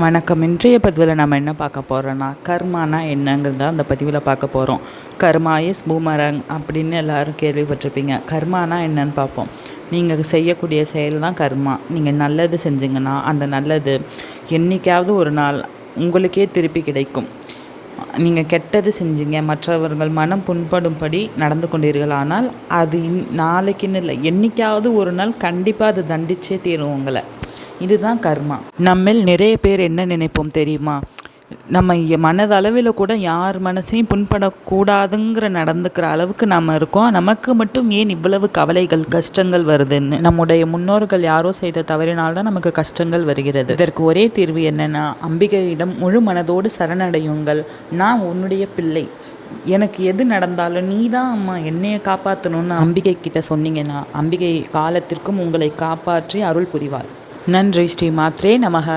வணக்கம். இன்றைய பதிவில் நம்ம என்ன பார்க்க போகிறோன்னா, கர்மானா என்னங்கிறத அந்த பதிவில் பார்க்க போகிறோம். கர்மா இஸ் பூமரங் அப்படின்னு எல்லோரும் கேள்விப்பட்டிருப்பீங்க. கர்மானா என்னன்னு பார்ப்போம். நீங்கள் செய்யக்கூடிய செயல் தான் கர்மா. நீங்கள் நல்லது செஞ்சிங்கன்னா அந்த நல்லது என்றைக்காவது ஒரு நாள் உங்களுக்கே திருப்பி கிடைக்கும். நீங்கள் கெட்டது செஞ்சீங்க, மற்றவர்கள் மனம் புண்படும்படி நடந்து கொண்டீர்களானால் அது நாளைக்குன்னு இல்லை, என்றைக்காவது ஒரு நாள் கண்டிப்பாக அது தண்டிச்சே தீரும் உங்களை. இதுதான் கர்மா. நம்மில் நிறைய பேர் என்ன நினைப்போம் தெரியுமா? நம்ம மனதளவில் கூட யார் மனசையும் புண்படக்கூடாதுங்கிற நடந்துக்கிற அளவுக்கு நம்ம இருக்கோம். நமக்கு மட்டும் ஏன் இவ்வளவு கவலைகள் கஷ்டங்கள் வருதுன்னு. நம்முடைய முன்னோர்கள் யாரோ செய்த தவறினால்தான் நமக்கு கஷ்டங்கள் வருகிறது. இதற்கு ஒரே தீர்வு என்னென்னா, அம்பிகையிடம் முழு மனதோடு சரணடையுங்கள். நான் உன்னுடைய பிள்ளை, எனக்கு எது நடந்தாலும் நீ தான் அம்மா என்னையை காப்பாற்றணும்னு அம்பிகை கிட்ட சொன்னீங்கன்னா அம்பிகை காலத்திற்கும் உங்களை காப்பாற்றி அருள் புரிவாள். நன்றி. ஸ்ரீ மாத்ரே நமக.